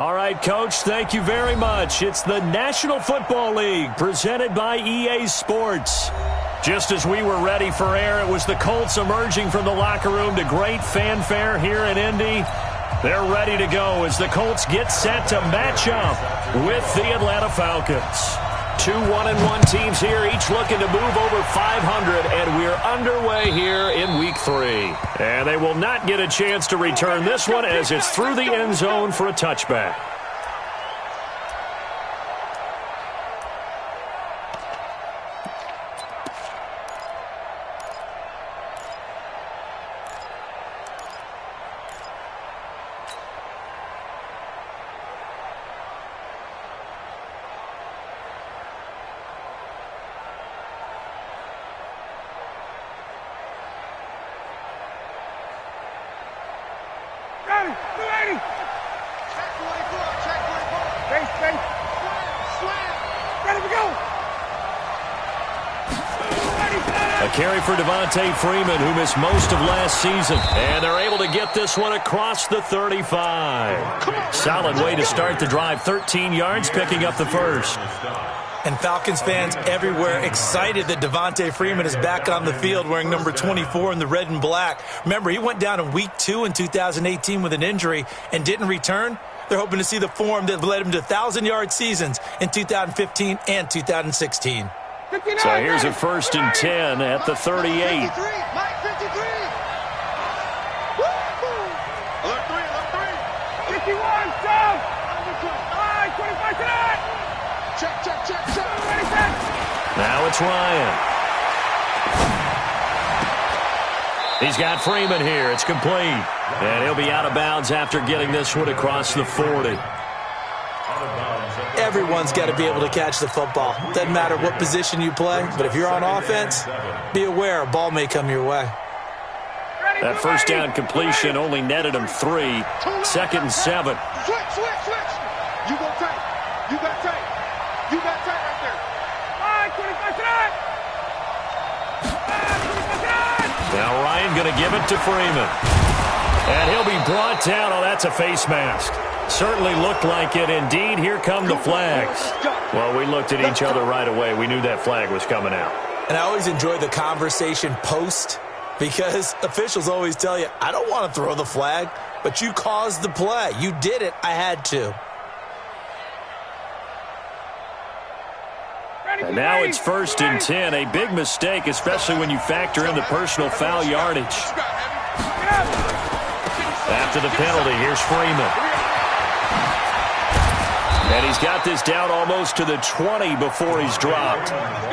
All right, Coach, thank you very much. It's the National Football League presented by EA Sports. Just as we were ready for air, it was the Colts emerging from the locker room to great fanfare here in Indy. They're ready to go as the Colts get set to match up with the Atlanta Falcons. Two 1-1 teams here, each looking to move over 500, and we're underway here in Week 3. And they will not get a chance to return this one as it's through the end zone for a touchback. A carry for Devontae Freeman, who missed most of last season. And they're able to get this one across the 35. Solid way to start the drive. 13 yards, picking up the first. And Falcons fans everywhere excited that Devontae Freeman is back on the field wearing number 24 in the red and black. Remember, he went down in Week 2 in 2018 with an injury and didn't return. They're hoping to see the form that led him to 1,000-yard seasons in 2015 and 2016. So here's a 1st and 10 at the 38. Now it's Ryan. He's got Freeman here. It's complete. And he'll be out of bounds after getting this one across the 40. Everyone's got to be able to catch the football. Doesn't matter what position you play, but if you're on offense, be aware a ball may come your way. That first down completion only netted him 3. 2nd and 7. Switch. You go tight. You got tight. You got tight right there. Now Ryan going to give it to Freeman. And he'll be brought down. Oh, that's a face mask. Certainly looked like it. Indeed, here come the flags. Well, we looked at each other right away. We knew that flag was coming out. And I always enjoy the conversation post because officials always tell you, I don't want to throw the flag, but you caused the play. You did it. I had to. And now it's 1st and 10. A big mistake, especially when you factor in the personal foul yardage. After the penalty, here's Freeman. And he's got this down almost to the 20 before he's dropped.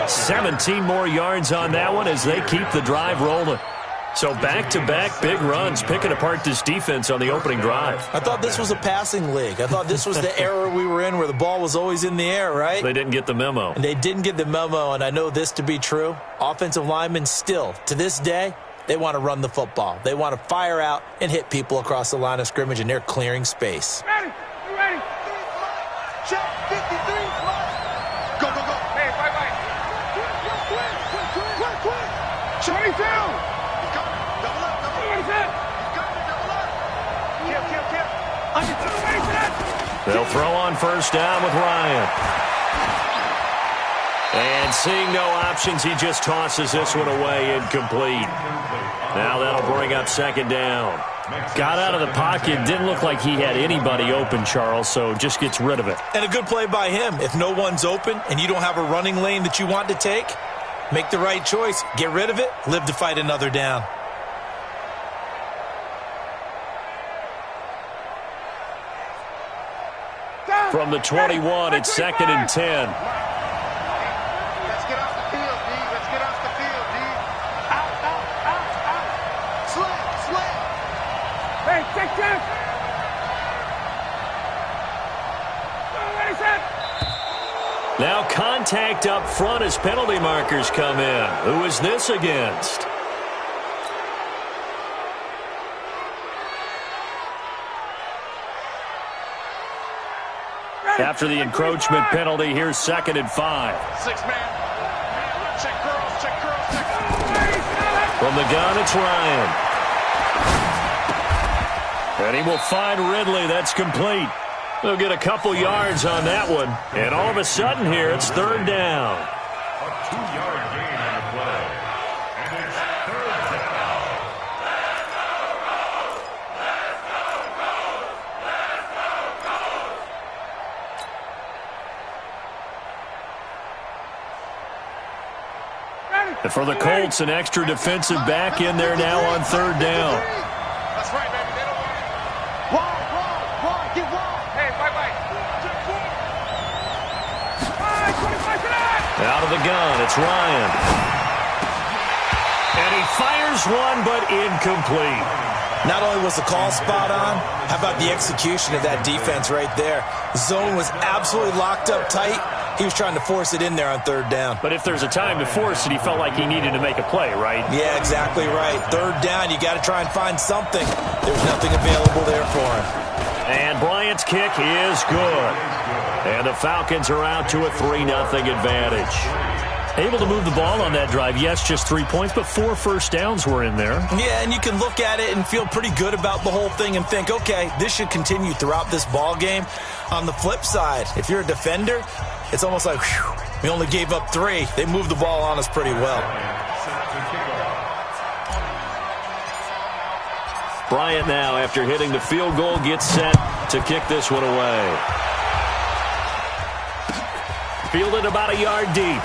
17 more yards on that one as they keep the drive rolling. So back-to-back big runs, picking apart this defense on the opening drive. I thought this was a passing league. I thought this was the era we were in where the ball was always in the air, right? They didn't get the memo. And they didn't get the memo, and I know this to be true. Offensive linemen still, to this day, they want to run the football. They want to fire out and hit people across the line of scrimmage, and they're clearing space. Ready. Check 53. Go. Hey, bye. Quick. 22. Double up. Kill. They'll throw on 1st down with Ryan. And seeing no options, he just tosses this one away incomplete. Now that'll bring up 2nd down. Got out of the pocket. Didn't look like he had anybody open, Charles, so just gets rid of it. And a good play by him. If no one's open and you don't have a running lane that you want to take, make the right choice. Get rid of it. Live to fight another down. From the 21, it's 2nd and 10. Let's get off the field, D. Let's get off the field, D. Out. Slam. Hey, check. Now contact up front as penalty markers come in. Who is this against? After the encroachment penalty, here's 2nd and 5. 6-man. Check girls. From the gun, it's Ryan. And he will find Ridley. That's complete. They'll get a couple yards on that one. And all of a sudden here, it's third down. A 2-yard gain on the play. And it's third down. And for the Colts, an extra defensive back in there now on third down. That's right, baby. They don't want it. Wide, get wide. Hey, bye. Out of the gun, it's Ryan. And he fires one, but incomplete. Not only was the call spot on, how about the execution of that defense right there? Zone was absolutely locked up tight. He was trying to force it in there on third down. But if there's a time to force it, he felt like he needed to make a play, right? Yeah, exactly right. Third down, you got to try and find something. There's nothing available there for him. And Bryant's kick is good. And the Falcons are out to a 3-0 advantage. Able to move the ball on that drive. Yes, just 3 points, but 4 first downs were in there. Yeah, and you can look at it and feel pretty good about the whole thing and think, okay, this should continue throughout this ball game. On the flip side, if you're a defender, it's almost like, whew, we only gave up 3. They moved the ball on us pretty well. Bryant now, after hitting the field goal, gets set to kick this one away. Fielded about a yard deep.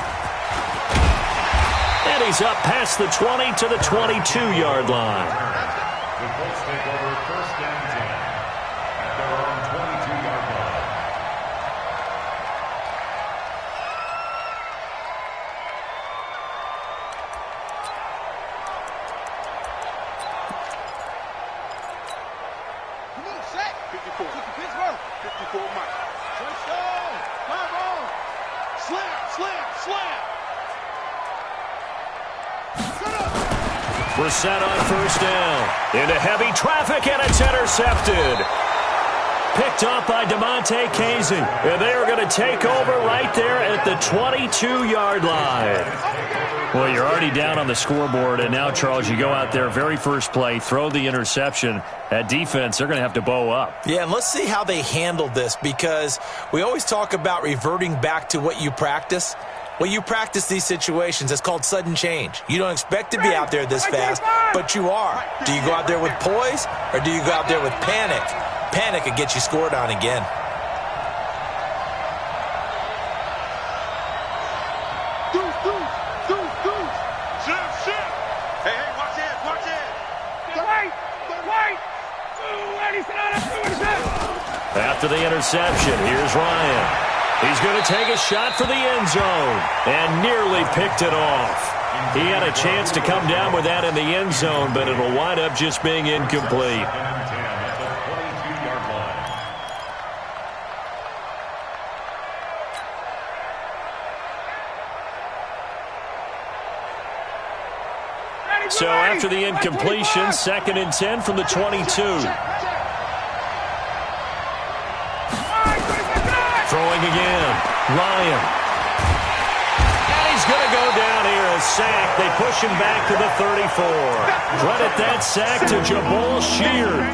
And he's up past the 20 to the 22-yard line. The Colts take over first and 10 at their own 22-yard line. Come on, sack. 54. Pittsburgh. 54, Mike. Touchdown. Come on. Slam. We're set on first down. Into heavy traffic, and it's intercepted. Picked up by DeMonte Casey. And they are going to take over right there at the 22-yard line. Well, you're already down on the scoreboard, and now, Charles, you go out there, very first play, throw the interception. That defense, they're going to have to bow up. Yeah, and let's see how they handle this, because we always talk about reverting back to what you practice. Well, you practice these situations. It's called sudden change. You don't expect to be out there this fast, but you are. Do you go out there with poise, or do you go out there with panic? Panic could get you scored on again. Shift. Hey, watch it. Wait. After the interception, here's Ryan. He's going to take a shot for the end zone and nearly picked it off. He had a chance to come down with that in the end zone, but it'll wind up just being incomplete. So after the incompletion, 2nd and 10 from the 22. Throwing again. Ryan. And he's going to go down here, a sack. They push him back to the 34. Credit that sack to Jabal Sheard.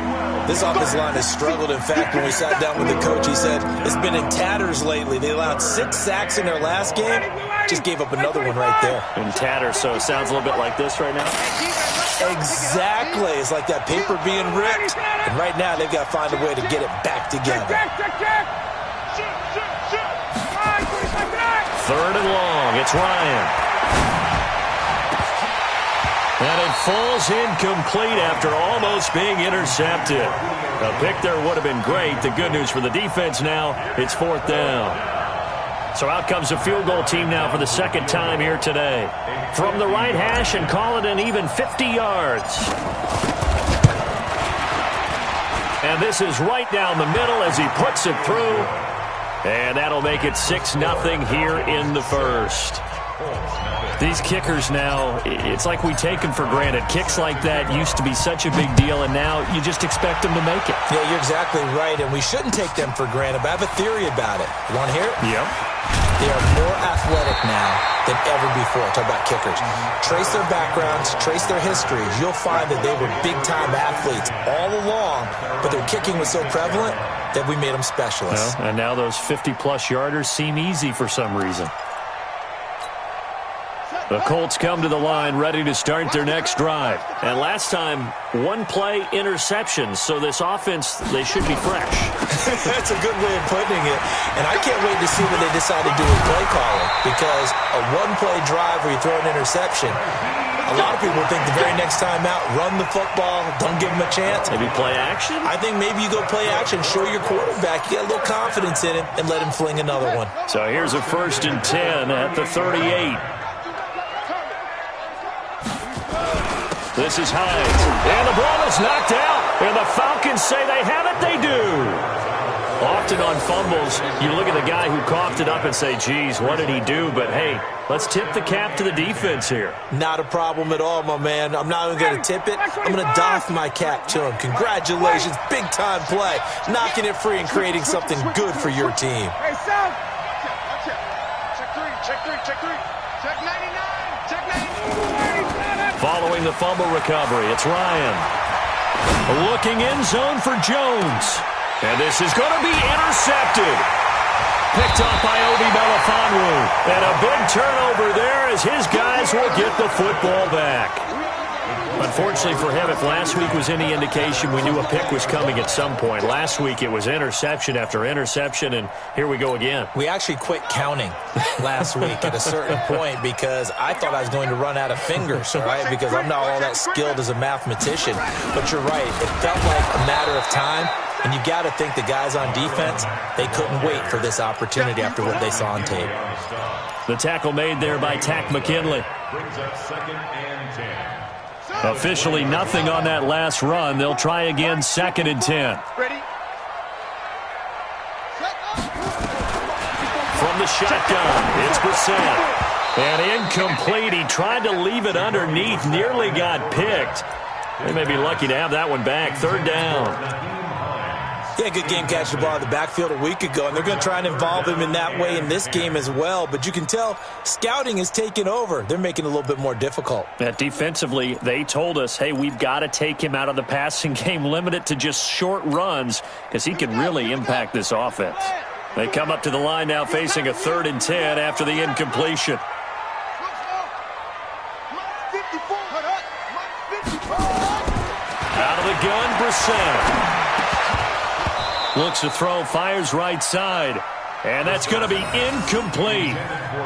This offensive line has struggled. In fact, when we sat down with the coach, he said it's been in tatters lately. They allowed 6 sacks in their last game. Just gave up another one right there. In tatters, so it sounds a little bit like this right now? Exactly. It's like that paper being ripped. And right now, they've got to find a way to get it back together. 3rd and long. It's Ryan. And it falls incomplete after almost being intercepted. A pick there would have been great. The good news for the defense now, it's 4th down. So out comes a field goal team now for the 2nd time here today. From the right hash, and call it an even 50 yards. And this is right down the middle as he puts it through. And that'll make it 6-0 here in the first. These kickers now, it's like we take them for granted. Kicks like that used to be such a big deal, and now you just expect them to make it. Yeah, you're exactly right, and we shouldn't take them for granted, but I have a theory about it. You want to hear it? Yep. They are more athletic now than ever before. Talk about kickers. Trace their backgrounds, trace their histories. You'll find that they were big-time athletes all along, but their kicking was so prevalent that we made them specialists. Well, and now those 50-plus yarders seem easy for some reason. The Colts come to the line ready to start their next drive. And last time, one-play interceptions, so this offense, they should be fresh. That's a good way of putting it. And I can't wait to see what they decide to do with play calling, because a one-play drive where you throw an interception, a lot of people think the very next time out, run the football, don't give them a chance. Maybe play action? I think maybe you go play action, show your quarterback, you get a little confidence in him, and let him fling another one. So here's a 1st and 10 at the 38. This is Hines, and the ball is knocked out, and the Falcons say they have it, they do. Often on fumbles, you look at the guy who coughed it up and say, geez, what did he do? But, hey, let's tip the cap to the defense here. Not a problem at all, my man. I'm not even going to tip it. I'm going to doff my cap to him. Congratulations, big-time play, knocking it free and creating something good for your team. Hey, Sam! Watch it. Check three. Check 99. Check 99. Following the fumble recovery, it's Ryan. Looking in zone for Jones. And this is going to be intercepted. Picked up by Obi Melifonwu. And a big turnover there as his guys will get the football back. Unfortunately for him, if last week was any indication, we knew a pick was coming at some point. Last week it was interception after interception, and here we go again. We actually quit counting last week at a certain point because I thought I was going to run out of fingers, right? Because I'm not all that skilled as a mathematician. But you're right. It felt like a matter of time, and you got to think the guys on defense, they couldn't wait for this opportunity after what they saw on tape. The tackle made there by Tack McKinley. Brings up 2nd and 10. Officially nothing on that last run. They'll try again, 2nd and 10. Ready? From the shotgun, it's Brissett. And incomplete. He tried to leave it underneath, nearly got picked. They may be lucky to have that one back. 3rd down. Yeah, good game catching the ball in the backfield a week ago, and they're going to try and involve him in that way in this game as well. But you can tell scouting is taking over. They're making it a little bit more difficult. Yeah, defensively, they told us, hey, we've got to take him out of the passing game, limit it to just short runs, because he could really impact this offense. They come up to the line now facing a 3rd and 10 after the incompletion. Out of the gun, Brissett. Looks to throw, fires right side. And that's going to be incomplete.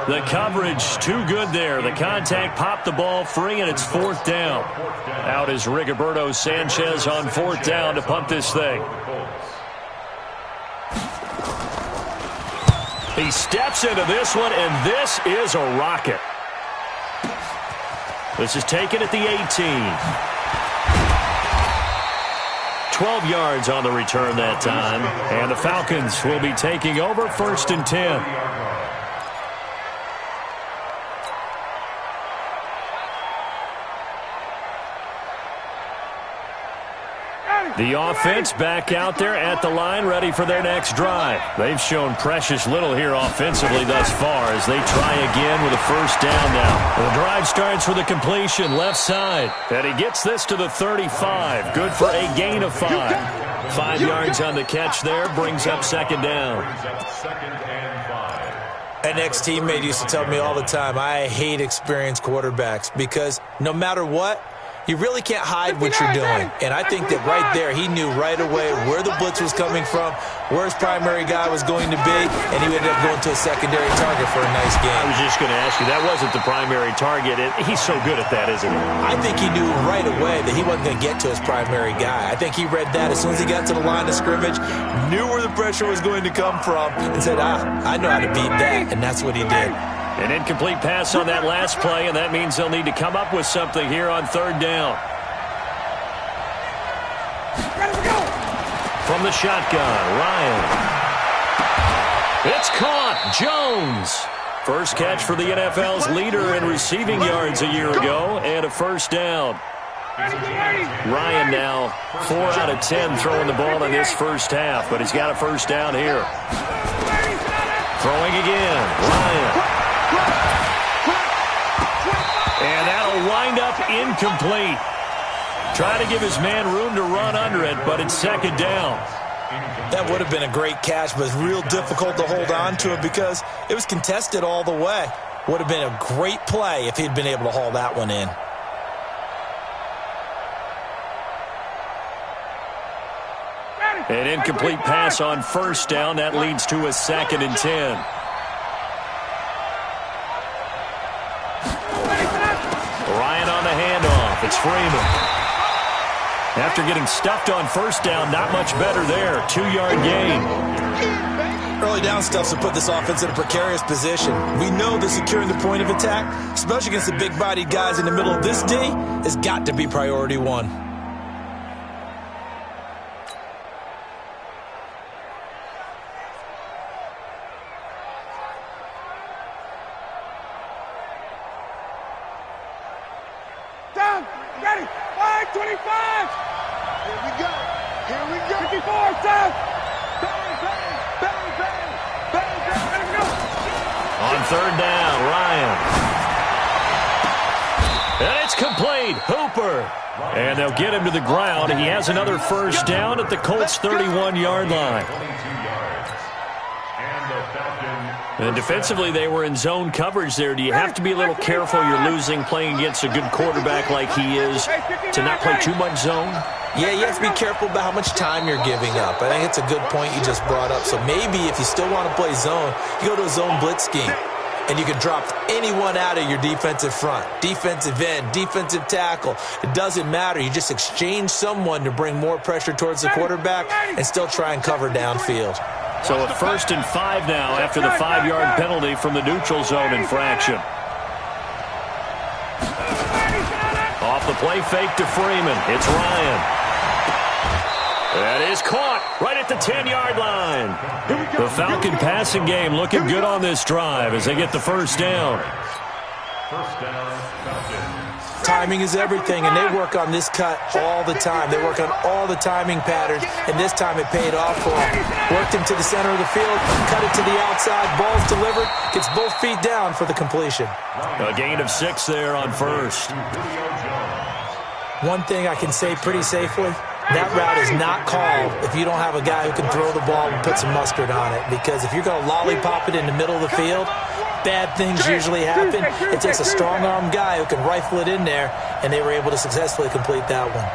The coverage too good there. The contact popped the ball free, and it's 4th down. Out is Rigoberto Sanchez on 4th down to punt this thing. He steps into this one, and this is a rocket. This is taken at the 18. 12 yards on the return that time. And the Falcons will be taking over, 1st and 10. The offense back out there at the line, ready for their next drive. They've shown precious little here offensively thus far as they try again with a 1st down now. The drive starts with a completion left side. And he gets this to the 35. Good for a gain of 5. 5 yards on the catch there, brings up 2nd down. An ex-teammate used to tell me all the time, I hate experienced quarterbacks because no matter what, you really can't hide what you're doing. And I think that right there, he knew right away where the blitz was coming from, where his primary guy was going to be, and he ended up going to a secondary target for a nice game. I was just going to ask you, that wasn't the primary target. He's so good at that, isn't he? I think he knew right away that he wasn't going to get to his primary guy. I think he read that as soon as he got to the line of scrimmage, knew where the pressure was going to come from, and said, I know how to beat that, and that's what he did. An incomplete pass on that last play, and that means they'll need to come up with something here on 3rd down. From the shotgun, Ryan. It's caught. Jones. First catch for the NFL's leader in receiving yards a year ago, and a 1st down. Ryan now 4 out of 10 throwing the ball in this first half, but he's got a 1st down here. Throwing again. Ryan. And that'll wind up incomplete. Trying to give his man room to run under it, but it's second down. That would have been a great catch, but it's real difficult to hold on to it because it was contested all the way. Would have been a great play if he'd been able to haul that one in. An incomplete pass on first down. That leads to a 2nd and 10. Ryan on the handoff. It's Freeman. After getting stuffed on first down, not much better there. 2-yard gain. Early down stuff to put this offense in a precarious position. We know that securing the point of attack, especially against the big-bodied guys in the middle of this D, has got to be priority one. Down, ready, 5:25. Here we go. Here we go. 54, down. Bang, bang, bang, bang, bang, bang. Let him go. On third down, Ryan. And it's complete. Hooper. And they'll get him to the ground. He has another first down at the Colts' 31-yard line. And defensively, they were in zone coverage there. Do you have to be a little careful? You're losing playing against a good quarterback like he is to not play too much zone? Yeah, you have to be careful about how much time you're giving up. I think it's a good point you just brought up. So maybe if you still want to play zone, you go to a zone blitz scheme. And you can drop anyone out of your defensive front. Defensive end, defensive tackle. It doesn't matter. You just exchange someone to bring more pressure towards the quarterback and still try and cover downfield. So a 1st and 5 now after the 5-yard penalty from the neutral zone infraction. Off the play fake to Freeman. It's Ryan. That is caught right at the 10-yard line. The Falcon passing game looking good on this drive as they get the first down. First down, Falcons. Timing is everything, and they work on this cut all the time. They work on all the timing patterns, and this time it paid off for them. Worked him to the center of the field, cut it to the outside, ball's delivered, gets both feet down for the completion. A gain of 6 there on first. One thing I can say pretty safely, that route is not called if you don't have a guy who can throw the ball and put some mustard on it. Because if you're going to lollipop it in the middle of the field, bad things usually happen. It takes a strong-armed guy who can rifle it in there, and they were able to successfully complete that one.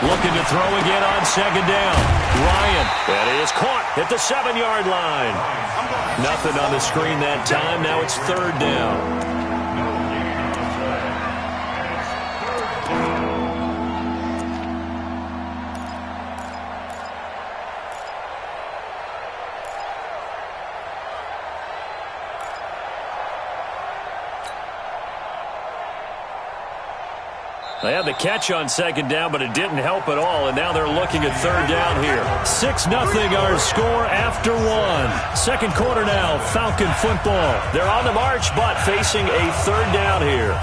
Looking to throw again on second down. Ryan, that is caught at the 7-yard line. Nothing on the screen that time. Now it's third down. They had the catch on second down, but it didn't help at all, and now they're looking at third down here. 6-0 our score after 1. Second quarter now, Falcon football. They're on the march, but facing a third down here.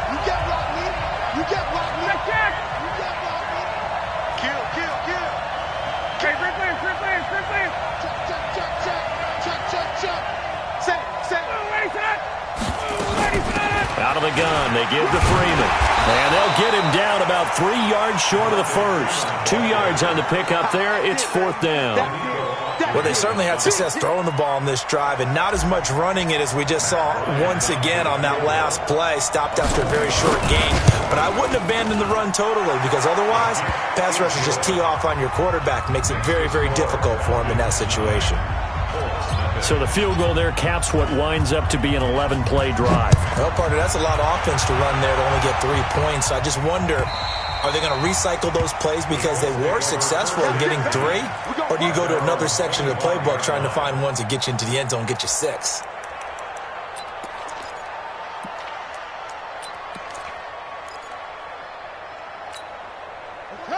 You get block me. You get block me. Check. You get block me. Kill, kill, kill. Okay, free play. Check, check, check, check. Check, check, check. Set. Out of the gun, they give to Freeman. And they'll get him down about 3 yards short of the first. 2 yards on the pickup there. It's fourth down. Well, they certainly had success throwing the ball on this drive and not as much running it as we just saw once again on that last play. Stopped after a very short gain. But I wouldn't abandon the run totally because otherwise, pass rushers just tee off on your quarterback. Makes it very, very difficult for him in that situation. So the field goal there caps what winds up to be an 11-play drive. Well, partner, that's a lot of offense to run there to only get 3 points. I just wonder, are they going to recycle those plays because they were successful in getting 3? Or do you go to another section of the playbook trying to find ones that get you into the end zone and get you 6?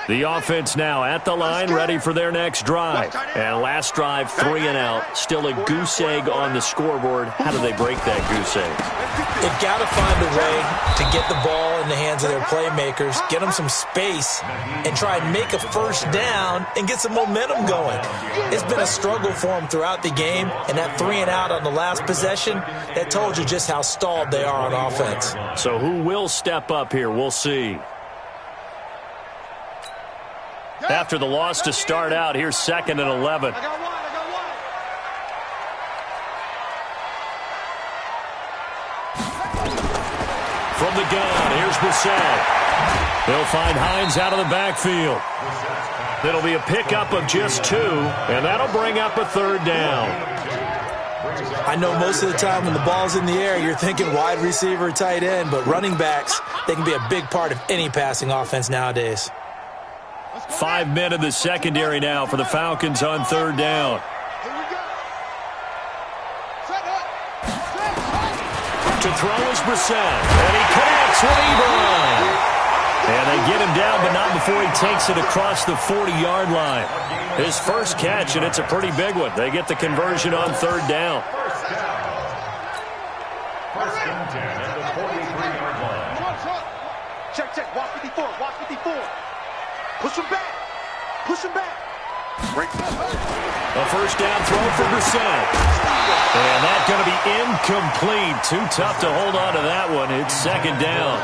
The offense now at the line, ready for their next drive. And last drive, 3 and out. Still a goose egg on the scoreboard. How do they break that goose egg? They've got to find a way to get the ball in the hands of their playmakers, get them some space, and try and make a first down and get some momentum going. It's been a struggle for them throughout the game, and that 3 and out on the last possession, that told you just how stalled they are on offense. So who will step up here? We'll see. After the loss to start out, here's 2nd and 11. From the gun, here's Brissett. They'll find Hines out of the backfield. It'll be a pickup of just 2, and that'll bring up a 3rd down. I know most of the time when the ball's in the air, you're thinking wide receiver, tight end, but running backs, they can be a big part of any passing offense nowadays. 5 men in the secondary now for the Falcons on 3rd down. To throw is Brissett, and he connects with Ebron. And they get him down, but not before he takes it across the 40-yard line. His first catch, and it's a pretty big one. They get the conversion on 3rd down. First and 10 at the 43-yard line. Check. Watch 54. Watch 54. Push him back. Push him back. A first down throw for Brissett. And that's going to be incomplete. Too tough to hold on to that one. It's 2nd down.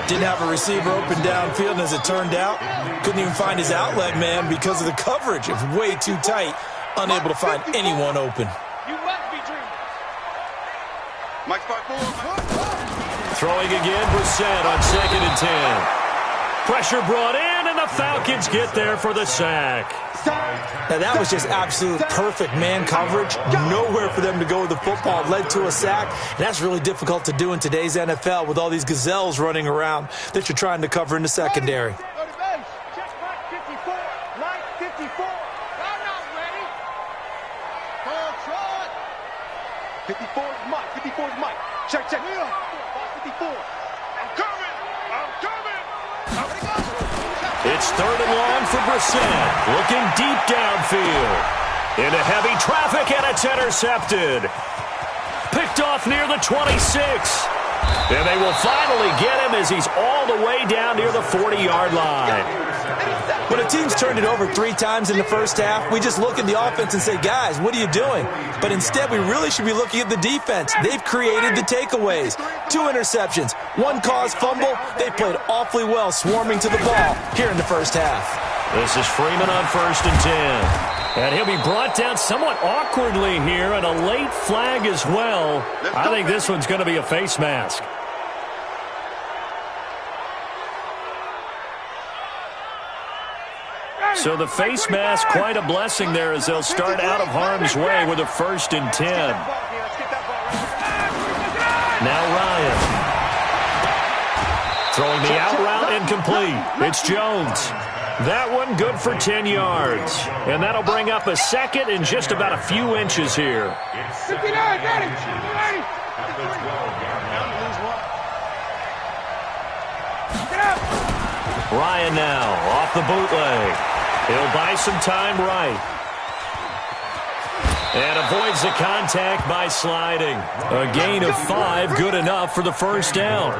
Didn't have a receiver open downfield, and as it turned out, couldn't even find his outlet man because of the coverage. It was way too tight, unable to find anyone open. You must be dreaming. Mike 5-4. Throwing again, Brissett on 2nd and 10. Pressure brought in, and the Falcons get there for the sack. Now, that was just absolute perfect man coverage. Nowhere for them to go with the football. Led to a sack, and that's really difficult to do in today's NFL with all these gazelles running around that you're trying to cover in the secondary. Check Mike 54. Mike 54. I'm not ready. Control. 54 is Mike. 54 is Mike. Check. 54. I'm coming. It's 3rd and long for Brissett. Looking deep downfield. Into heavy traffic, and it's intercepted. Picked off near the 26. And they will finally get him as he's all the way down near the 40-yard line. When a team's turned it over 3 times in the first half, we just look at the offense and say, guys, what are you doing? But instead, we really should be looking at the defense. They've created the takeaways. 2 interceptions, 1 caused fumble. They played awfully well swarming to the ball here in the first half. This is Freeman on 1st and 10. And he'll be brought down somewhat awkwardly here, and a late flag as well. I think this one's going to be a face mask. So the face mask, quite a blessing there as they'll start out of harm's way with a 1st and 10. Now Ryan. Throwing the out route incomplete. It's Jones. That one good for 10 yards. And that'll bring up a 2nd and just about a few inches here. 59, got it. Ryan now off the bootleg. He'll buy some time right. And avoids the contact by sliding. A gain of 5, good enough for the first down.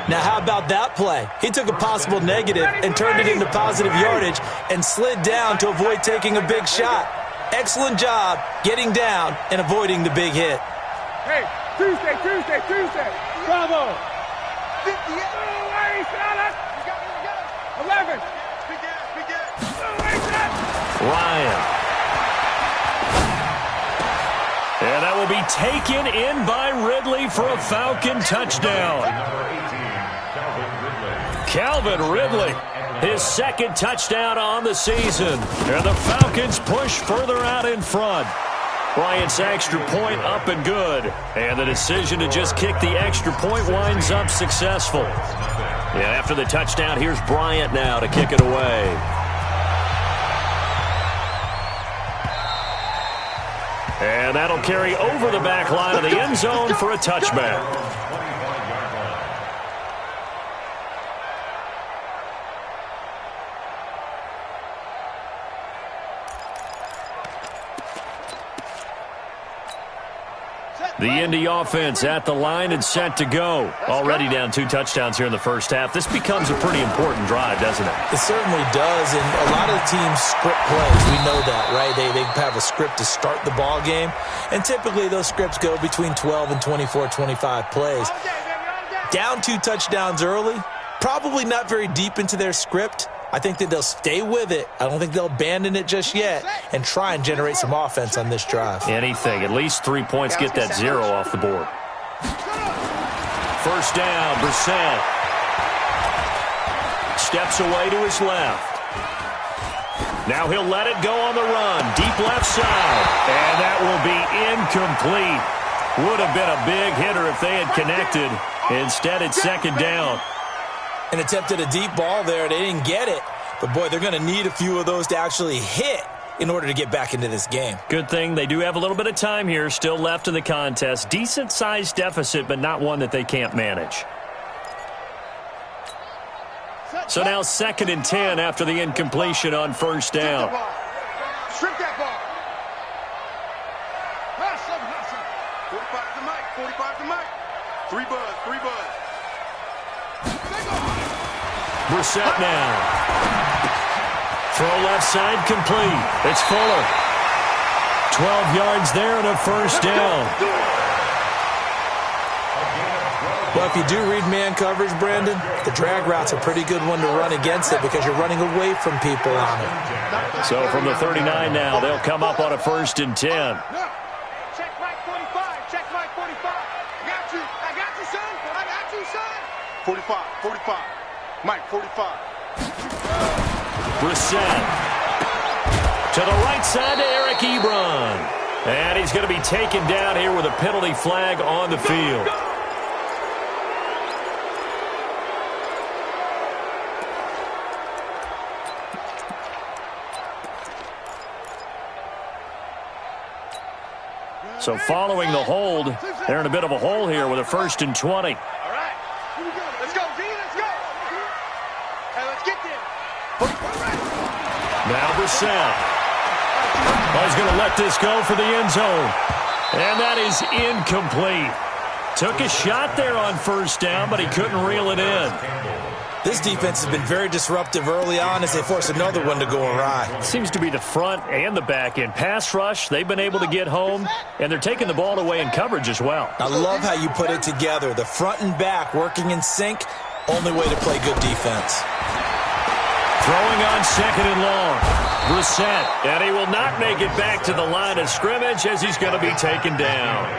Now, how about that play? He took a possible negative and turned it into positive yardage and slid down to avoid taking a big shot. Excellent job getting down and avoiding the big hit. Hey, Tuesday. Bravo. 58. 11. Ryan. And that will be taken in by Ridley for a Falcon touchdown. Calvin Ridley, his 2nd touchdown on the season. And the Falcons push further out in front. Bryant's extra point up and good. And the decision to just kick the extra point winds up successful. Yeah, after the touchdown, here's Bryant now to kick it away. And that'll carry over the back line of the end zone for a touchback. The Indy offense at the line and set to go. Already down 2 touchdowns here in the first half. This becomes a pretty important drive, doesn't it? It certainly does, and a lot of the teams script plays. We know that, right? They have a script to start the ball game, and typically those scripts go between 12 and 24, 25 plays. Down 2 touchdowns early, probably not very deep into their script. I think that they'll stay with it. I don't think they'll abandon it just yet and try and generate some offense on this drive. Anything. At least 3 points, get that 0 off the board. First down, Brissett. Steps away to his left. Now he'll let it go on the run. Deep left side. And that will be incomplete. Would have been a big hitter if they had connected. Instead, it's second down. And attempted a deep ball there. They didn't get it. But, boy, they're going to need a few of those to actually hit in order to get back into this game. Good thing they do have a little bit of time here still left in the contest. Decent-sized deficit, but not one that they can't manage. So now 2nd and 10 after the incompletion on first down. Strip that ball. 45 to Mike. 45 to Mike. 3 buzz. 3 buzz. Brissett now. Throw left side complete. It's Fuller. 12 yards there and a first down. Well, if you do read man coverage, Brandon, the drag route's a pretty good one to run against it because you're running away from people on it. So from the 39 now, they'll come up on a 1st and 10. Check Mike 45. Check Mike 45. I got you. I got you, son. I got you, son. 45. 45. Mike 45. Brissett. To the right side to Eric Ebron. And he's going to be taken down here with a penalty flag on the field. So following the hold, they're in a bit of a hole here with a 1st and 20. All right. Here we go. Let's go, D. Let's go. Hey, let's get there. Now Brissett. Oh, he's going to let this go for the end zone. And that is incomplete. Took a shot there on first down, but he couldn't reel it in. This defense has been very disruptive early on as they force another one to go awry. Seems to be the front and the back end. Pass rush, they've been able to get home, and they're taking the ball away in coverage as well. I love how you put it together. The front and back working in sync, only way to play good defense. Throwing on 2nd and long. Brissett, and he will not make it back to the line of scrimmage as he's going to be taken down.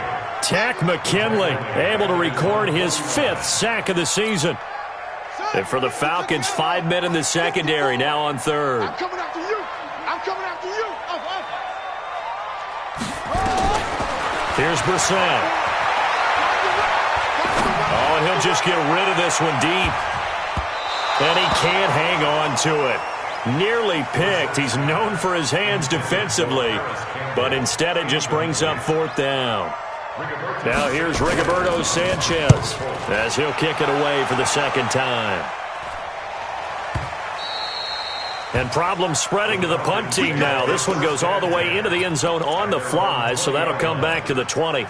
Tack McKinley able to record his 5th sack of the season. And for the Falcons, 5 men in the secondary, now on 3rd. I'm coming after you. I'm coming after you. Here's Brissett. Oh, and he'll just get rid of this one deep. And he can't hang on to it. Nearly picked. He's known for his hands defensively. But instead it just brings up 4th down. Now here's Rigoberto Sanchez as he'll kick it away for the 2nd time. And problems spreading to the punt team now. This one goes all the way into the end zone on the fly, so that'll come back to the 20.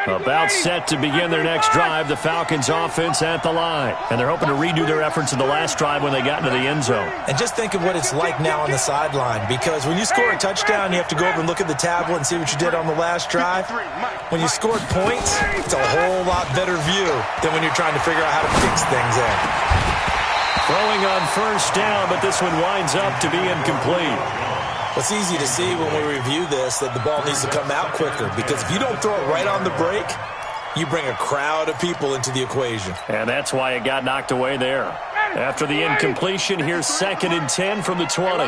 About set to begin their next drive, the Falcons offense at the line. And they're hoping to redo their efforts in the last drive when they got into the end zone. And just think of what it's like now on the sideline, because when you score a touchdown, you have to go over and look at the tablet and see what you did on the last drive. When you scored points, it's a whole lot better view than when you're trying to figure out how to fix things in. Throwing on first down, but this one winds up to be incomplete. It's easy to see when we review this that the ball needs to come out quicker, because if you don't throw it right on the break, you bring a crowd of people into the equation. And that's why it got knocked away there. After the incompletion, here's 2nd and 10 from the 20. Get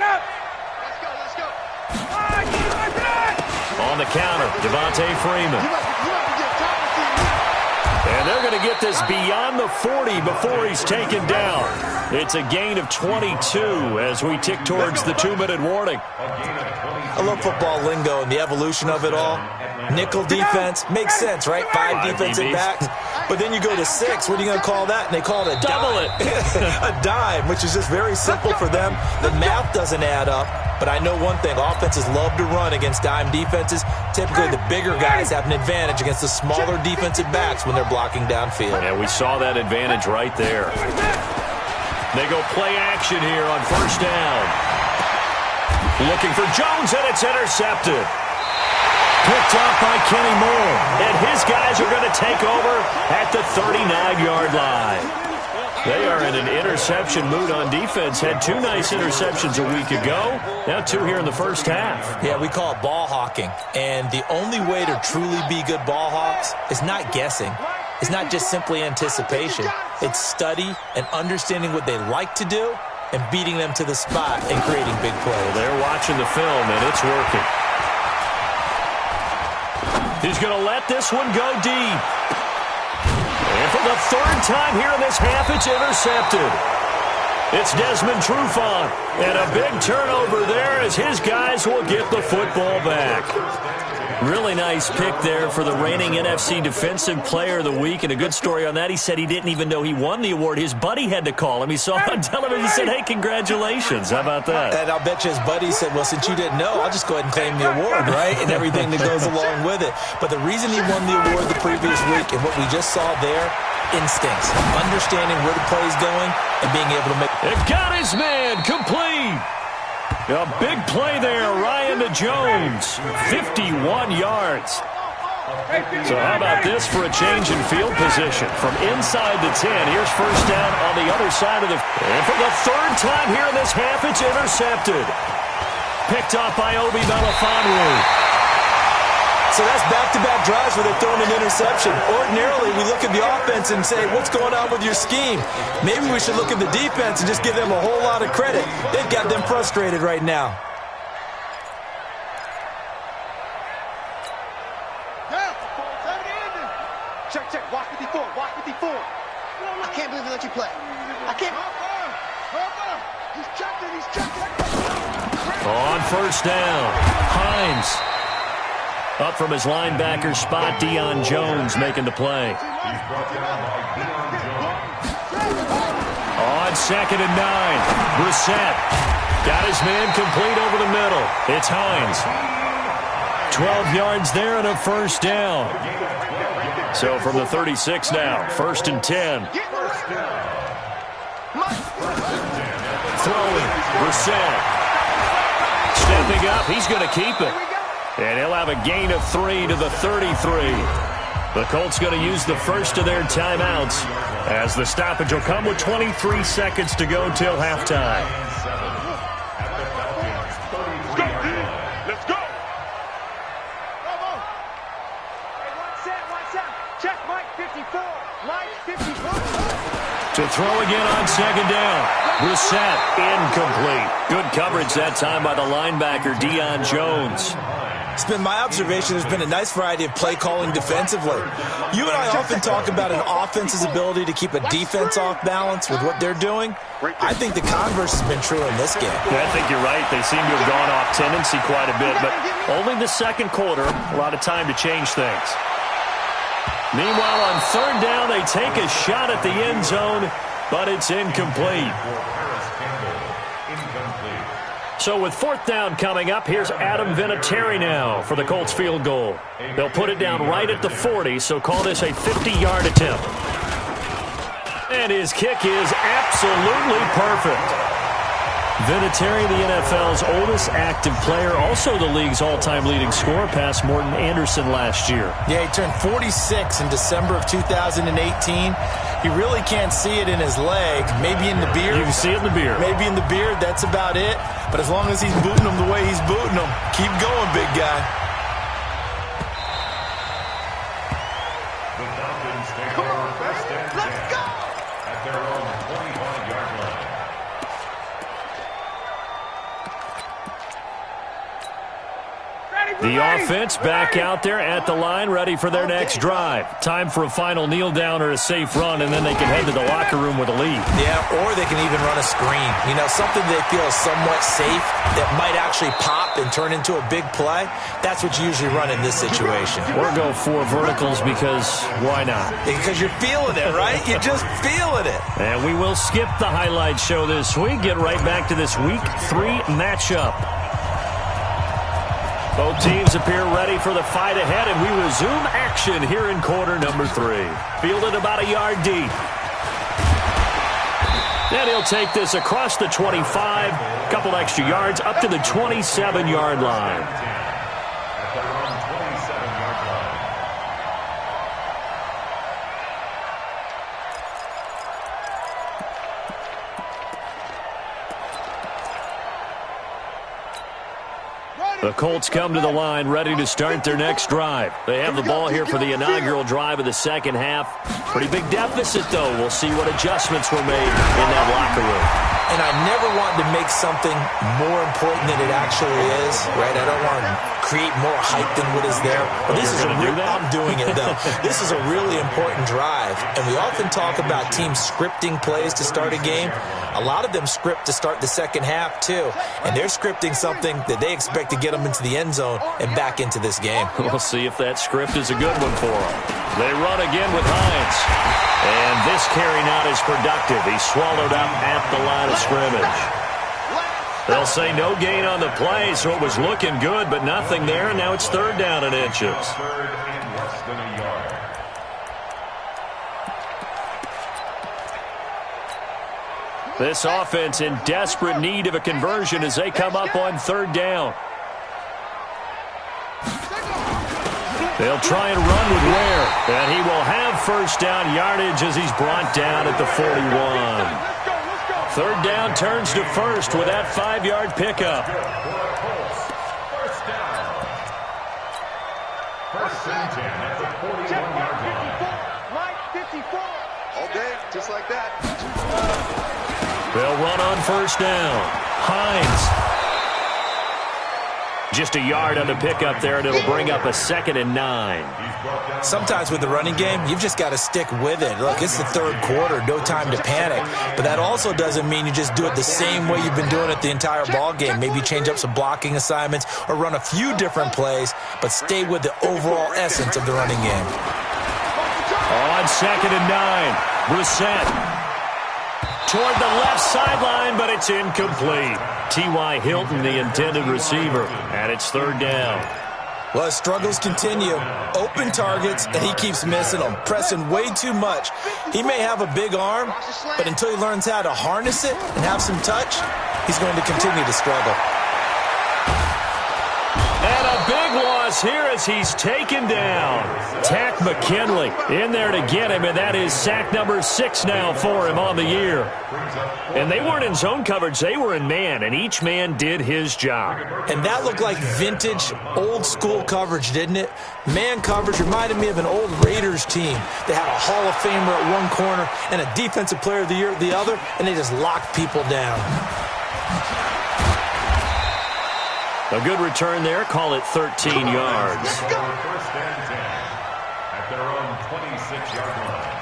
up. Let's go. On the counter, Devontae Freeman. And they're going to get this beyond the 40 before he's taken down. It's a gain of 22 as we tick towards the 2-minute warning. I love football lingo and the evolution of it all. Nickel defense makes sense, right? 5 defensive backs. But then you go to 6. What are you going to call that? And they call it a double dime. A dime, which is just very simple for them. The math doesn't add up. But I know one thing. Offenses love to run against dime defenses. Typically, the bigger guys have an advantage against the smaller defensive backs when they're blocking downfield. Yeah, we saw that advantage right there. They go play action here on first down. Looking for Jones, and it's intercepted. Picked up by Kenny Moore. And his guys are going to take over at the 39-yard line. They are in an interception mood on defense. Had 2 nice interceptions a week ago. Now 2 here in the first half. Yeah, we call it ball hawking. And the only way to truly be good ball hawks is not guessing. It's not just simply anticipation. It's study and understanding what they like to do and beating them to the spot and creating big plays. Well, they're watching the film, and it's working. He's going to let this one go deep. And for the 3rd time here in this half, it's intercepted. It's Desmond Trufant. And a big turnover there as his guys will get the football back. Really nice pick there for the reigning NFC Defensive Player of the Week. And a good story on that. He said he didn't even know he won the award. His buddy had to call him. He saw him on television. He said, hey, congratulations. How about that? And I'll bet you his buddy said, well, since you didn't know, I'll just go ahead and claim the award, right? And everything that goes along with it. But the reason he won the award the previous week and what we just saw there, instincts, understanding where the play is going and being able to make it. It got his man complete. A big play there, Ryan to Jones, 51 yards. So how about this for a change in field position? From inside the 10, here's first down on the other side of the... And for the 3rd time here in this half, it's intercepted. Picked off by Obi Melifonwu. So that's back-to-back drives where they're throwing an interception. Ordinarily, we look at the offense and say, what's going on with your scheme? Maybe we should look at the defense and just give them a whole lot of credit. They've got them frustrated right now. Check, check. Watch 54. Watch 54. I can't believe they let you play. I can't. He's checking. He's checking. On first down, Hines. Up from his linebacker spot, Deion Jones making the play. On 2nd and 9, Brissett got his man complete over the middle. It's Hines. 12 yards there and a first down. So from the 36 now, 1st and 10. Throwing, Brissett. Stepping up, he's going to keep it. And he'll have a gain of 3 to the 33. The Colts going to use the first of their timeouts as the stoppage will come with 23 seconds to go till halftime. Let's go. Check, Mike 54. Mike 54. To throw again on 2nd down. Brissett incomplete. Good coverage that time by the linebacker, Deion Jones. It's been my observation there's been a nice variety of play calling defensively. You and I often talk about an offense's ability to keep a defense off balance with what they're doing. I think the converse has been true in this game. Yeah, I think you're right. They seem to have gone off tendency quite a bit, but only the 2nd quarter, a lot of time to change things. Meanwhile, on 3rd down, they take a shot at the end zone, but it's incomplete. So with 4th down coming up, here's Adam Vinatieri now for the Colts field goal. They'll put it down right at the 40, so call this a 50-yard attempt. And his kick is absolutely perfect. Vinatieri, the NFL's oldest active player, also the league's all-time leading scorer, past Morton Anderson last year. Yeah, he turned 46 in December of 2018. He really can't see it in his leg, maybe in the beard. You can see it in the beard. Maybe in the beard, that's about it. But as long as he's booting them the way he's booting them, keep going, big guy. The Falcons take over first and 10 at their own 25-yard line. The offense back out there at the line, ready for their next drive. Time for a final kneel down or a safe run, and then they can head to the locker room with a lead. Yeah, or they can even run a screen. You know, something they feel is somewhat safe that might actually pop and turn into a big play. That's what you usually run in this situation. Or go 4 verticals because why not? Because you're feeling it, right? You're just feeling it. And we will skip the highlight show this week. Get right back to this Week 3 matchup. Both teams appear ready for the fight ahead, and we resume action here in quarter number 3. Fielded about a yard deep. And he'll take this across the 25, a couple extra yards, up to the 27-yard line. At their own 27-yard line. The Colts come to the line ready to start their next drive. They have the ball here for the inaugural drive of the second half. Pretty big deficit, though. We'll see what adjustments were made in that locker room. And I never wanted to make something more important than it actually is, right? I don't want to create more hype than what is there. But this is I'm doing it, though. This is a really important drive. And we often talk about teams scripting plays to start a game. A lot of them script to start the second half, too. And they're scripting something that they expect to get them into the end zone and back into this game. We'll see if that script is a good one for them. They run again with Hines. And this carry not as productive. He's swallowed up at the line of scrimmage. They'll say no gain on the play, so it was looking good, but nothing there. Now it's third down in inches. Third and less than a yard. This offense in desperate need of a conversion as they come up on third down. They'll try and run with Ware, and he will have first down yardage as he's brought down at the 41. Third down turns to first with that 5-yard pickup. First down. First and 10 at the 41-yard line. All day, just like that. They'll run on first down. Hines. Just a yard on the pickup there, and it'll bring up a 2nd and 9. Sometimes with the running game, you've just got to stick with it. Look, it's the third quarter, no time to panic. But that also doesn't mean you just do it the same way you've been doing it the entire ball game. Maybe change up some blocking assignments or run a few different plays, but stay with the overall essence of the running game. On 2nd and 9, Brissett. Toward the left sideline, but it's incomplete. T.Y. Hilton, the intended receiver, and it's third down. Well, his struggles continue. Open targets, and he keeps missing them, pressing way too much. He may have a big arm, but until he learns how to harness it and have some touch, he's going to continue to struggle. And a big loss here as he's taken down. Tack McKinley in there to get him, and that is sack number 6 now for him on the year. And they weren't in zone coverage, they were in man, and each man did his job. And that looked like vintage, old-school coverage, didn't it? Man coverage reminded me of an old Raiders team. They had a Hall of Famer at one corner and a Defensive Player of the Year at the other, and they just locked people down. A good return there. Call it 13 yards. First and 10 at their own 26-yard line.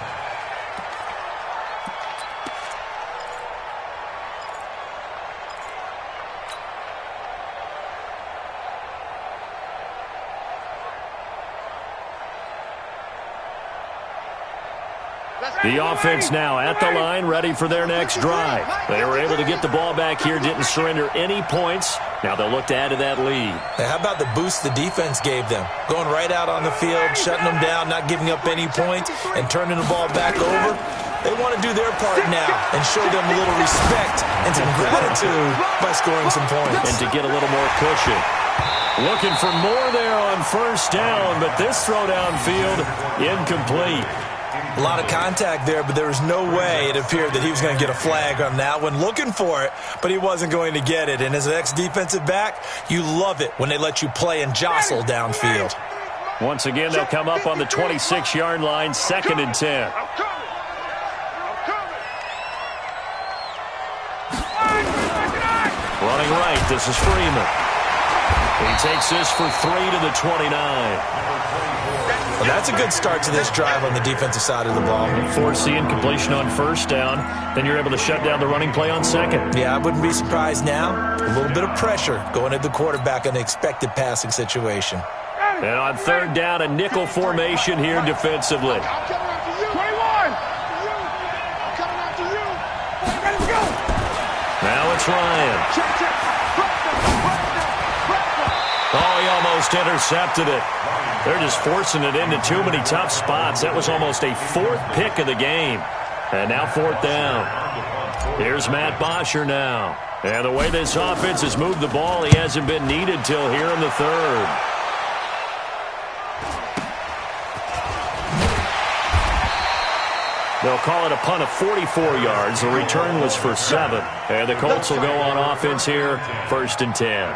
The offense now at the line, ready for their next drive. They were able to get the ball back here, didn't surrender any points. Now they'll look to add to that lead. Hey, how about the boost the defense gave them? Going right out on the field, shutting them down, not giving up any points, and turning the ball back over. They want to do their part now and show them a little respect and some gratitude by scoring some points. And to get a little more cushion. Looking for more there on first down, but this throw downfield incomplete. A lot of contact there, but there was no way it appeared that he was going to get a flag on that one. Looking for it, but he wasn't going to get it. And as an ex-defensive back, you love it when they let you play and jostle downfield. Once again, they'll come up on the 26-yard line, 2nd and 10. Running right, this is Freeman. He takes this for 3 to the 29. Well, that's a good start to this drive on the defensive side of the ball. Force the incompletion on first down. Then you're able to shut down the running play on second. Yeah, I wouldn't be surprised now. A little bit of pressure going at the quarterback in an expected passing situation. And on third down, a nickel formation here defensively. I'm coming after you. 21. I'm coming after you. Let's go. Now it's Ryan. Oh, he almost intercepted it. They're just forcing it into too many tough spots. That was almost a fourth pick of the game. And now fourth down. Here's Matt Bosher now. And the way this offense has moved the ball, he hasn't been needed till here in the third. They'll call it a punt of 44 yards. The return was for 7. And the Colts will go on offense here, 1st and 10.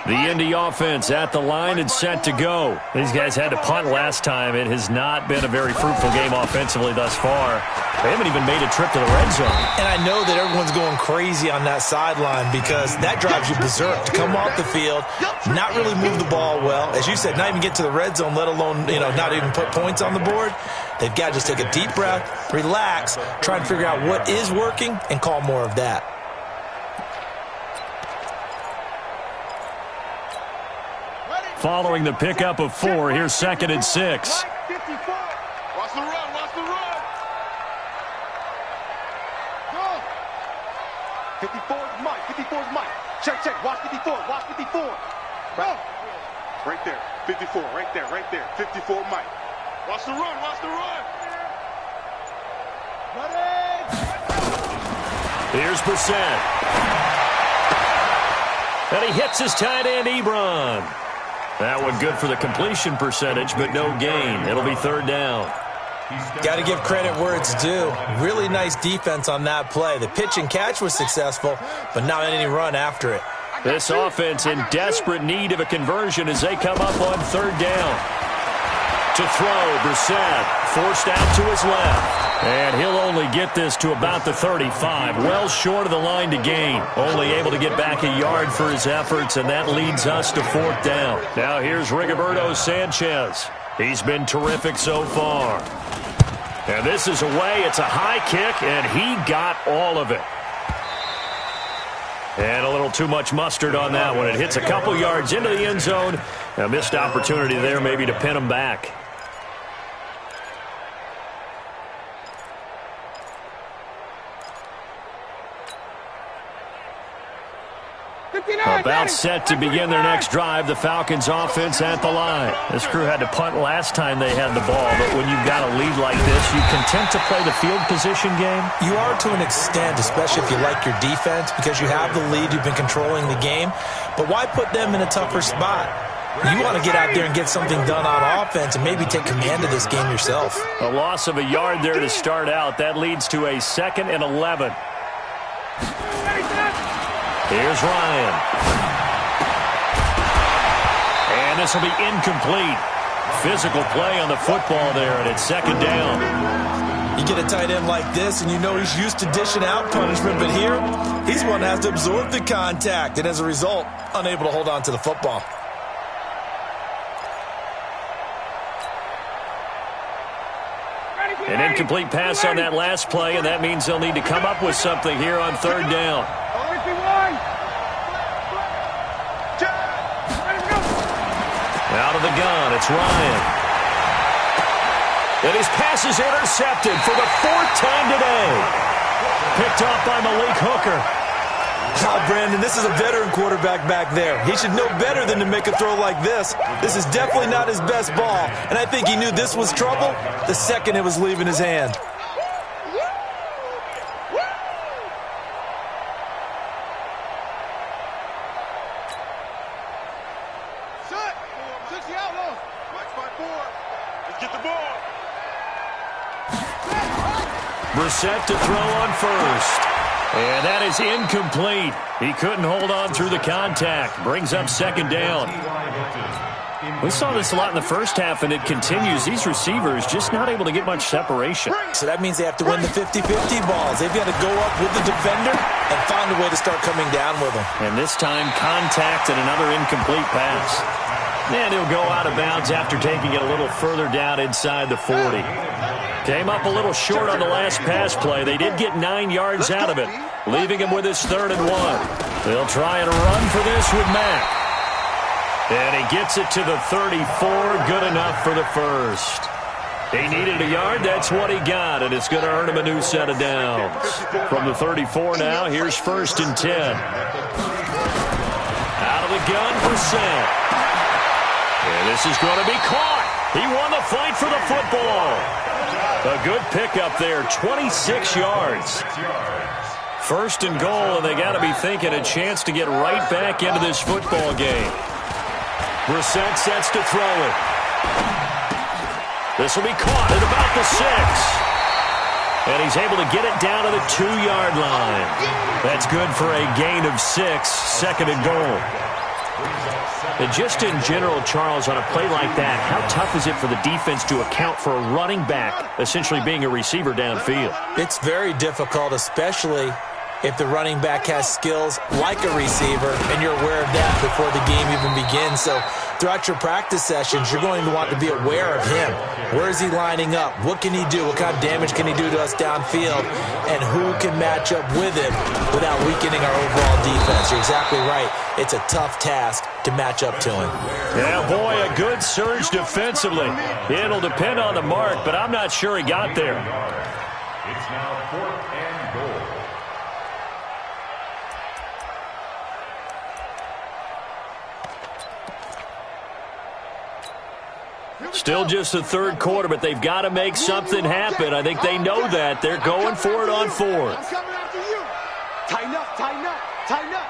The Indy offense at the line and set to go. These guys had to punt last time. It has not been a very fruitful game offensively thus far. They haven't even made a trip to the red zone. And I know that everyone's going crazy on that sideline because that drives you berserk to come off the field, not really move the ball well. As you said, not even get to the red zone, let alone, not even put points on the board. They've got to just take a deep breath, relax, try and figure out what is working, and call more of that. Following the pickup of 4, here's 2nd and 6. Watch the run, watch the run. Go. 54 is Mike, 54 is Mike. Check, watch 54, watch 54. Go. Right there, 54, right there, 54 Mike. Watch the run, watch the run. Here's Brissett. And he hits his tight end, Ebron. That one good for the completion percentage, but no gain. It'll be 3rd down. Got to give credit where it's due. Really nice defense on that play. The pitch and catch was successful, but not any run after it. This offense in desperate need of a conversion as they come up on 3rd down. To throw, Brissett forced out to his left. And he'll only get this to about the 35. Well short of the line to gain. Only able to get back a yard for his efforts, and that leads us to 4th down. Now here's Rigoberto Sanchez. He's been terrific so far. And this is away. It's a high kick, and he got all of it. And a little too much mustard on that one. It hits a couple yards into the end zone. A missed opportunity there maybe to pin him back. About set to begin their next drive, the Falcons offense at the line. This crew had to punt last time they had the ball, but when you've got a lead like this, you content to play the field position game? You are to an extent, especially if you like your defense, because you have the lead, you've been controlling the game. But why put them in a tougher spot? You want to get out there and get something done on offense and maybe take command of this game yourself. A loss of a yard there to start out. That leads to a 2nd and 11. Here's Ryan. And this will be incomplete. Physical play on the football there, and it's 2nd down. You get a tight end like this, and you know he's used to dishing out punishment, but here, he's one that has to absorb the contact, and as a result, unable to hold on to the football. An incomplete pass on that last play, and that means they'll need to come up with something here on 3rd down. Out of the gun, it's Ryan. And his pass is intercepted for the 4th time today. Picked off by Malik Hooker. Oh, Brandon, this is a veteran quarterback back there. He should know better than to make a throw like this. This is definitely not his best ball, and I think he knew this was trouble the second it was leaving his hand. Brissett to throw on first. And that is incomplete. He couldn't hold on through the contact. Brings up 2nd down. We saw this a lot in the first half, and it continues. These receivers just not able to get much separation. So that means they have to win the 50-50 balls. They've got to go up with the defender and find a way to start coming down with them. And this time, contact and another incomplete pass. And he'll go out of bounds after taking it a little further down inside the 40. Came up a little short on the last pass play. They did get 9 yards out of it, leaving him with his 3rd and 1. They'll try and run for this with Mack. And he gets it to the 34, good enough for the first. He needed a yard, that's what he got, and it's going to earn him a new set of downs. From the 34 now, here's 1st and 10. Out of the gun for Sam. And this is going to be caught. He won the fight for the football. A good pickup there, 26 yards. 1st and goal, and they got to be thinking a chance to get right back into this football game. Brissett sets to throw it. This will be caught at about the 6. And he's able to get it down to the 2-yard line. That's good for a gain of 6, 2nd and goal. And just in general, Charles, on a play like that, how tough is it for the defense to account for a running back essentially being a receiver downfield? It's very difficult, especially if the running back has skills like a receiver, and you're aware of that before the game even begins. So throughout your practice sessions, you're going to want to be aware of him. Where is he lining up? What can he do? What kind of damage can he do to us downfield? And who can match up with him without weakening our overall defense? You're exactly right. It's a tough task to match up to him. Yeah, boy, a good surge defensively. It'll depend on the mark, but I'm not sure he got there. It's now 4th and goal. Still just the 3rd quarter, but they've got to make something happen. I think they know that. They're going for it on 4th. I'm coming after you. Tighten up, tighten up, tighten up.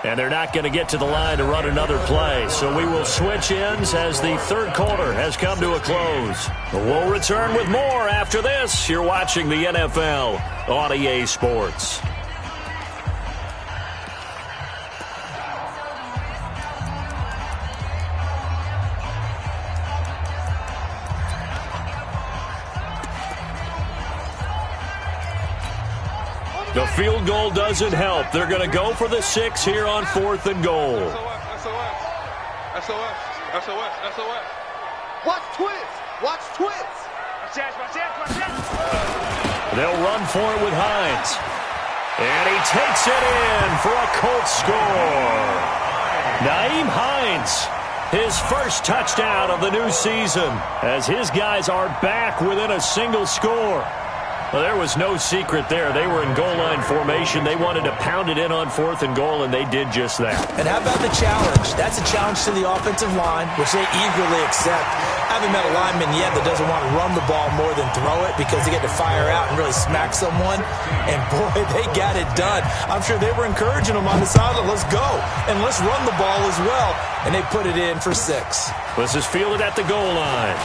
And they're not going to get to the line to run another play. So we will switch ends as the 3rd quarter has come to a close. We'll return with more after this. You're watching the NFL on EA Sports. The field goal doesn't help. They're going to go for the 6 here on 4th and goal. SOS. Watch twins. Watch twins. They'll run for it with Hines. And he takes it in for a Colts score. Nyheim Hines, his first touchdown of the new season, as his guys are back within a single score. Well, there was no secret there. They were in goal line formation. They wanted to pound it in on 4th and goal, and they did just that. And how about the challenge? That's a challenge to the offensive line, which they eagerly accept. I haven't met a lineman yet that doesn't want to run the ball more than throw it because they get to fire out and really smack someone. And, boy, they got it done. I'm sure they were encouraging them on the sideline. Let's go, and let's run the ball as well. And they put it in for 6. This is fielded at the goal line.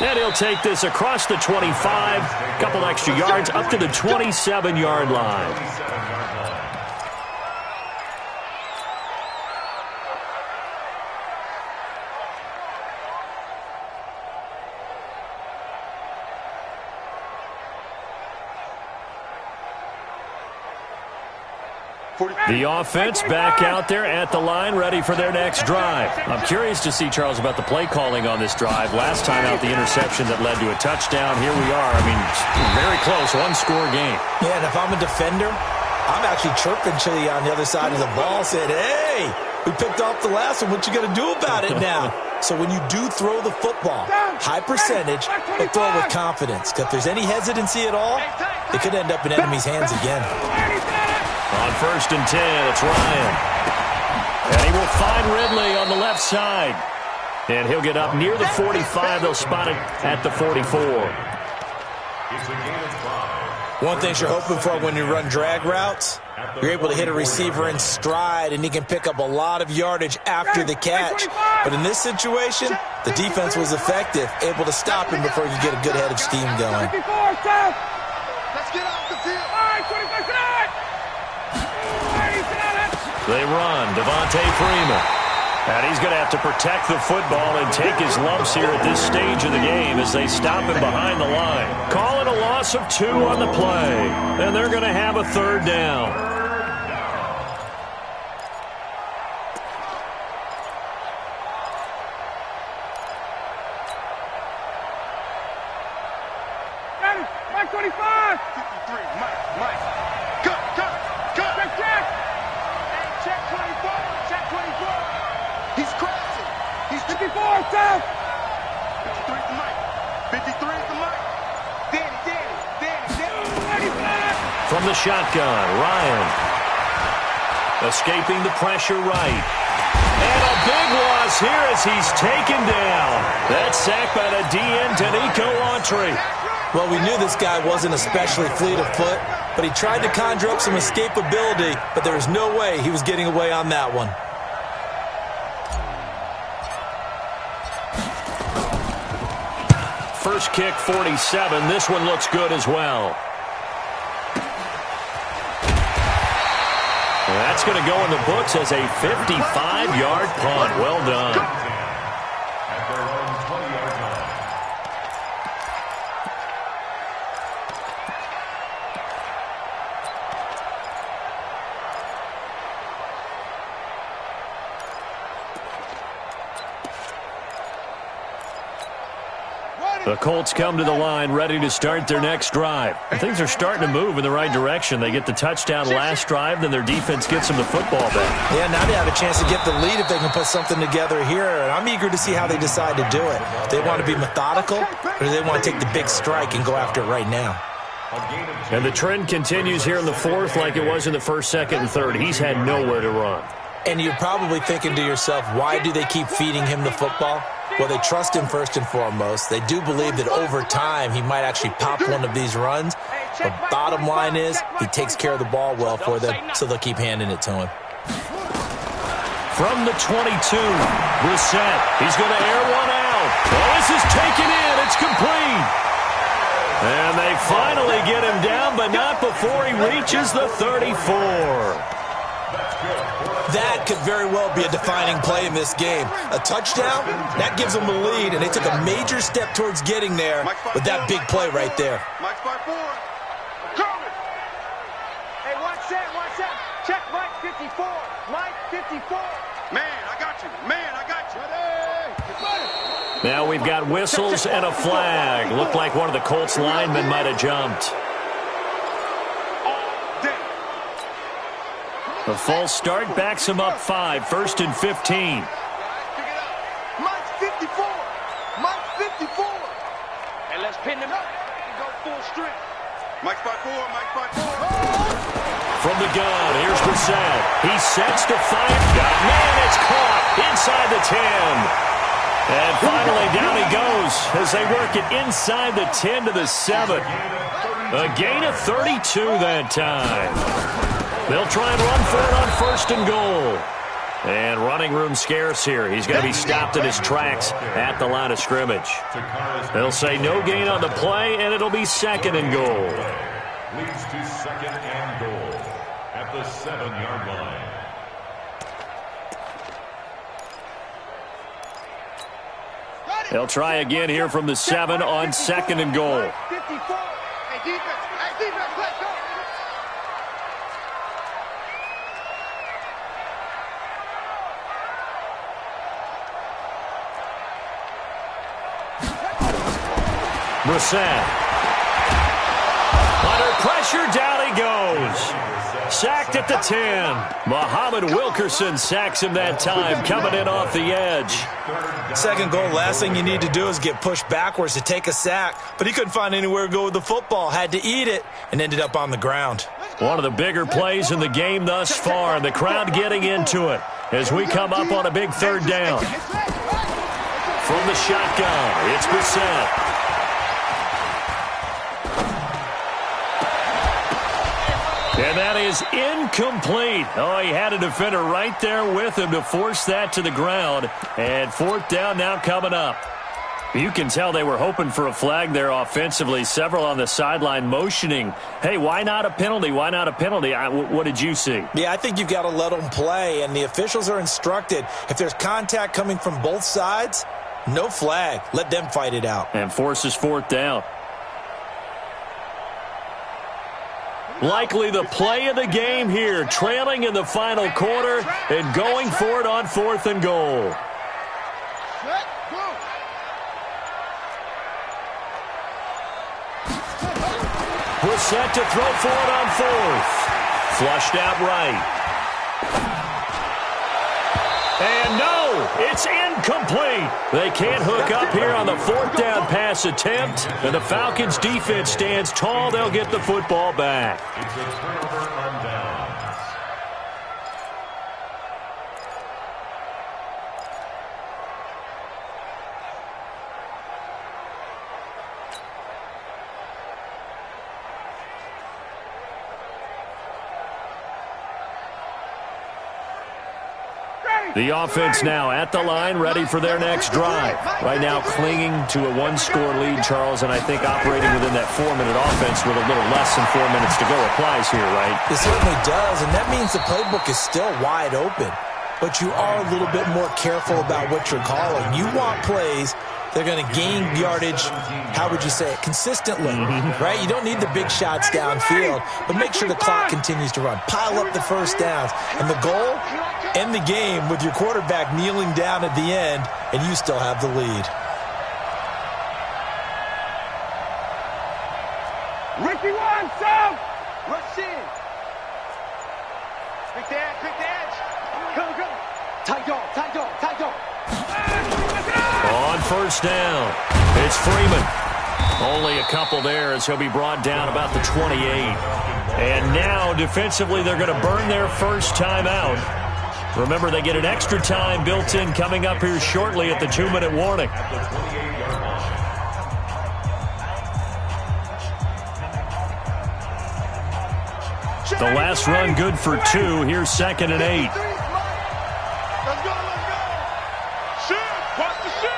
And he'll take this across the 25, a couple extra yards, up to the 27-yard line. The offense back out there at the line, ready for their next drive. I'm curious to see, Charles, about the play calling on this drive. Last time out, the interception that led to a touchdown. Here we are. I mean, very close, one-score game. Yeah, and if I'm a defender, I'm actually chirping to you on the other side of the ball, saying, hey, we picked off the last one. What you going to do about it now? So when you do throw the football, high percentage, but throw it with confidence. Because if there's any hesitancy at all, it could end up in enemy's hands again. On 1st and 10, it's Ryan. And he will find Ridley on the left side. And he'll get up near the 45. They'll spot it at the 44. It's a gain of 5. One thing you're hoping for when you run drag routes, you're able to hit a receiver in stride, and he can pick up a lot of yardage after the catch. But in this situation, the defense was effective, able to stop him before he could get a good head of steam going. Let's get off the field. They run. Devontae Freeman. And he's going to have to protect the football and take his lumps here at this stage of the game as they stop him behind the line. Call it a loss of 2 on the play. And they're going to have a third down. Mike 25. 53, Mike. Cut. Check. Hey, check 24. Check 24. He's crashing. He's 54, Seth. 53 to Mike. 53 to Mike. Danny. From the shotgun, Ryan. Escaping the pressure right. And a big loss here as he's taken down. That's sacked by the DN, Danico Autry. Well, we knew this guy wasn't especially fleet of foot, but he tried to conjure up some escapability, but there was no way he was getting away on that one. First kick, 47. This one looks good as well. That's going to go in the books as a 55-yard punt. Well done. At their own 20-yard line. The Colts come to the line ready to start their next drive. Things are starting to move in the right direction. They get the touchdown last drive, then their defense gets them the football back. Yeah, now they have a chance to get the lead if they can put something together here, and I'm eager to see how they decide to do it. Do they want to be methodical, or do they want to take the big strike and go after it right now? And the trend continues here in the fourth like it was in the first, second, and third. He's had nowhere to run. And you're probably thinking to yourself, why do they keep feeding him the football? Well, they trust him first and foremost. They do believe that over time he might actually pop one of these runs. But bottom line is he takes care of the ball well for them, so they'll keep handing it to him. From the 22, Brissett. He's going to air one out. Well, this is taken in. It's complete. And they finally get him down, but not before he reaches the 34. That could very well be a defining play in this game. A touchdown, that gives them the lead, and they took a major step towards getting there with that big play right there. Mike's by 4. Coming. Hey, watch that. Check Mike 54. Mike 54. Man, I got you. Ready. Now we've got whistles and a flag. Looked like one of the Colts linemen might have jumped. The false start backs him up 5, first and 15. Mike's 54. And let's pin him up and go full strength. Mike's by 4. From the gun, here's Brissett. He sets to fire. Man, it's caught inside the 10. And finally down he goes as they work it inside the 10 to the 7. A gain of 32 that time. They'll try and run for it on first and goal. And running room scarce here. He's going to be stopped in his tracks at the line of scrimmage. They'll say no gain on the play, and it'll be second and goal. Leads to second and goal at the 7-yard line. They'll try again here from the 7 on second and goal. 54. Hey, defense, let's go. Brissett. Under pressure, down he goes. Sacked at the 10. Muhammad Wilkerson sacks him that time, coming in off the edge. Second goal, last thing you need to do is get pushed backwards to take a sack. But he couldn't find anywhere to go with the football, had to eat it, and ended up on the ground. One of the bigger plays in the game thus far, and the crowd getting into it as we come up on a big third down. From the shotgun, it's Brissett. And that is incomplete. Oh, he had a defender right there with him to force that to the ground. And fourth down now coming up. You can tell they were hoping for a flag there offensively. Several on the sideline motioning, hey, why not a penalty? Why not a penalty? What did you see? Yeah, I think you've got to let them play, and the officials are instructed. If there's contact coming from both sides, no flag. Let them fight it out. And forces fourth down. Likely the play of the game here, trailing in the final quarter and going for it on 4th and goal. We're set to throw for it on 4th. Flushed out right. And no, it's incomplete. They can't hook up here on the 4th down pass attempt. And the Falcons defense stands tall. They'll get the football back. It's a turnover on downs. The offense now at the line, ready for their next drive. Right now clinging to a one-score lead, Charles, and I think operating within that 4-minute offense with a little less than 4 minutes to go applies here, right? It certainly does, and that means the playbook is still wide open. But you are a little bit more careful about what you're calling. You want plays they're going to gain yardage, how would you say it, consistently, right? You don't need the big shots downfield, but make sure the clock continues to run. Pile up the first downs. And the goal, end the game with your quarterback kneeling down at the end, and you still have the lead. Ricky wants some! Rush in. Quick edge. Go. Tight dog. On first down, it's Freeman. Only a couple there as he'll be brought down about the 28. And now, defensively, they're going to burn their first time out. Remember, they get an extra time built in coming up here shortly at the 2-minute warning. The last run good for 2. Here's 2nd and 8. Let's go. Shoot. Watch the shoot.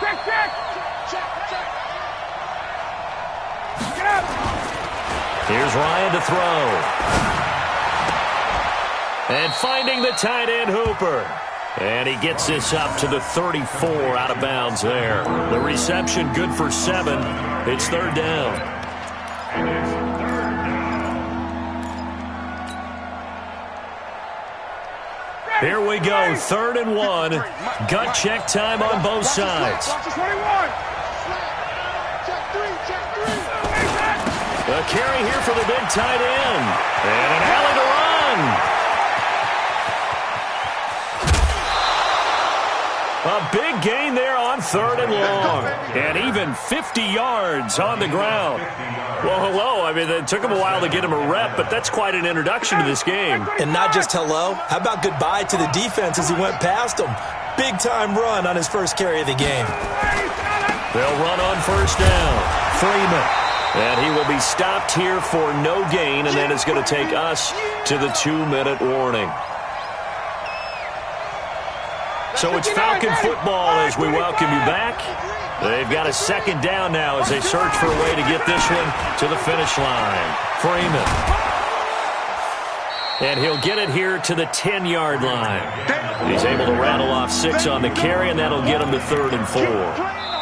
Check. Get up. Here's Ryan to throw. And finding the tight end, Hooper. And he gets this up to the 34 out of bounds there. The reception good for 7. It's 3rd down. Here we go, 3rd and 1. Gut check time on both sides. A carry here for the big tight end. And an alley to run. A big gain there on 3rd and long. And even 50 yards on the ground. Well, hello. I mean, it took him a while to get him a rep, but that's quite an introduction to this game. And not just hello. How about goodbye to the defense as he went past him? Big-time run on his first carry of the game. They'll run on first down. Freeman. And he will be stopped here for no gain, and then it's going to take us to the 2-minute warning. So it's Falcon football as we welcome you back. They've got a 2nd down now as they search for a way to get this one to the finish line. Freeman. And he'll get it here to the 10-yard line. He's able to rattle off 6 on the carry, and that'll get him to 3rd and 4.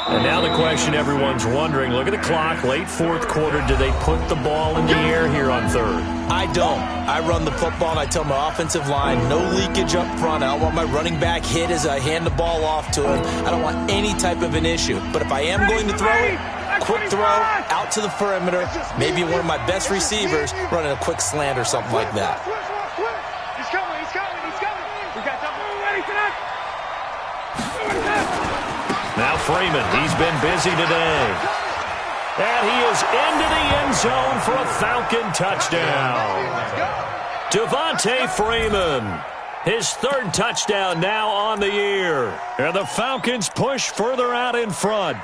And now the question everyone's wondering, look at the clock, late 4th quarter, do they put the ball in the air here on 3rd? I don't. I run the football, and I tell my offensive line, no leakage up front. I don't want my running back hit as I hand the ball off to him. I don't want any type of an issue. But if I am going to throw it, quick throw, out to the perimeter, maybe one of my best receivers running a quick slant or something like that. He's coming. We got double ready for that. Now Freeman, he's been busy today. And he is into the end zone for a Falcon touchdown. Devontae Freeman, his 3rd touchdown now on the year. And the Falcons push further out in front.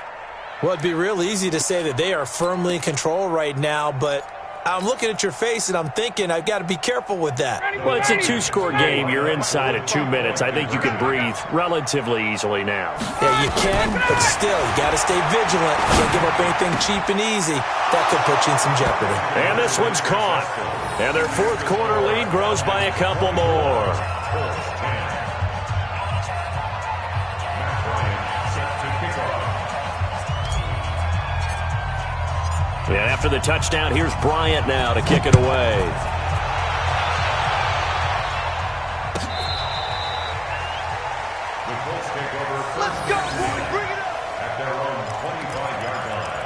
Well, it'd be real easy to say that they are firmly in control right now, but I'm looking at your face, and I'm thinking I've got to be careful with that. Well, it's a two-score game. You're inside of 2 minutes. I think you can breathe relatively easily now. Yeah, you can, but still, you got to stay vigilant. Can't give up anything cheap and easy. That could put you in some jeopardy. And this one's caught. And their fourth quarter lead grows by a couple more. And after the touchdown, here's Bryant now to kick it away. The Colts take over. Let's go, boys. Bring it up. At their own 25-yard line.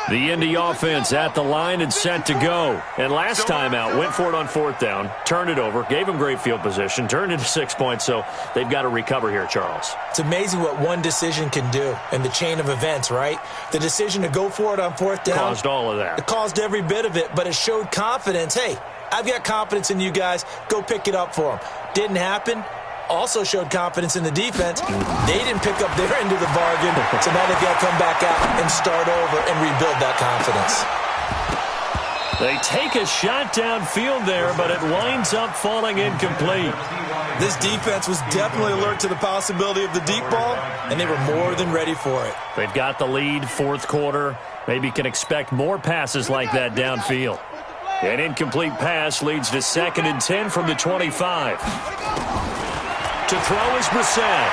The Indy offense at the line and set to go. And last time out, went for it on fourth down, turned it over, gave them great field position, turned into 6 points, so they've got to recover here, Charles. It's amazing what one decision can do in the chain of events, right? The decision to go for it on fourth down. Caused all of that. It caused every bit of it, but it showed confidence. Hey, I've got confidence in you guys. Go pick it up for them. Didn't happen. Also showed confidence in the defense. They didn't pick up their end of the bargain, so now they've got to come back out and start over and rebuild that confidence. They take a shot downfield there, but it winds up falling incomplete. This defense was definitely alert to the possibility of the deep ball, and they were more than ready for it. They've got the lead, fourth quarter. Maybe can expect more passes like that downfield. An incomplete pass leads to 2nd and 10 from the 25. To throw is Brissett.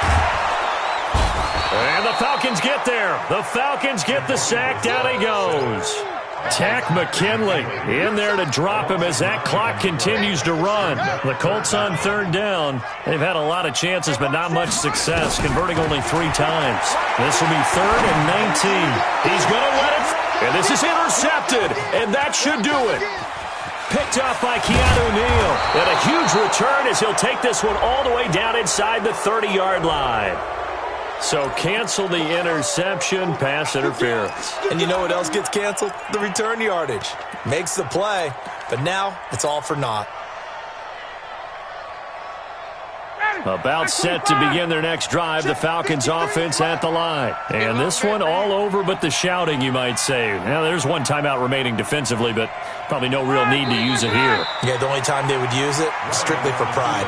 And the Falcons get there. The Falcons get the sack. Down he goes. Tack McKinley in there to drop him as that clock continues to run. The Colts on third down. They've had a lot of chances, but not much success, converting only 3 times. This will be 3rd and 19. He's going to let it. And this is intercepted, and that should do it. Picked off by Keanu Neal. And a huge return as he'll take this one all the way down inside the 30-yard line. So cancel the interception, pass interference. And you know what else gets canceled? The return yardage. Makes the play, but now it's all for naught. About set to begin their next drive, the Falcons offense at the line. And this one all over but the shouting, you might say. Now, there's one timeout remaining defensively, but probably no real need to use it here. Yeah, the only time they would use it, strictly for pride.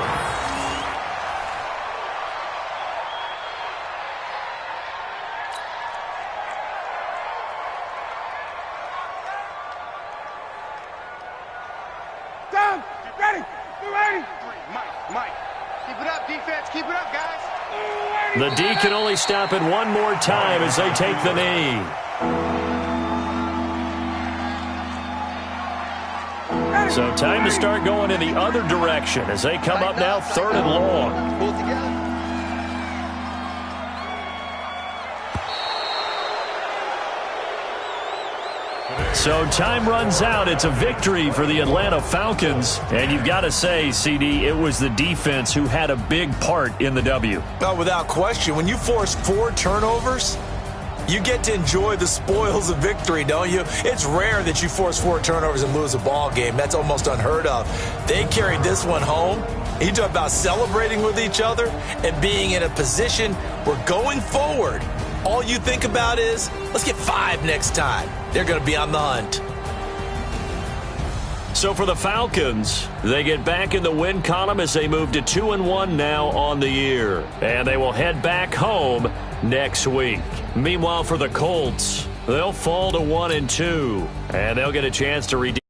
Down. Ready. Get ready. Mike. Keep it up, defense. Keep it up, guys. The D can only stop it one more time as they take the knee. So time to start going in the other direction as they come up now 3rd and long. Pull it together. So time runs out. It's a victory for the Atlanta Falcons. And you've got to say, CD, it was the defense who had a big part in the W. Oh, without question. When you force 4 turnovers, you get to enjoy the spoils of victory, don't you? It's rare that you force 4 turnovers and lose a ball game. That's almost unheard of. They carried this one home. You talk about celebrating with each other and being in a position where going forward, all you think about is, let's get 5 next time. They're going to be on the hunt. So for the Falcons, they get back in the win column as they move to 2-1 now on the year. And they will head back home next week. Meanwhile, for the Colts, they'll fall to 1-2. And they'll get a chance to redeem.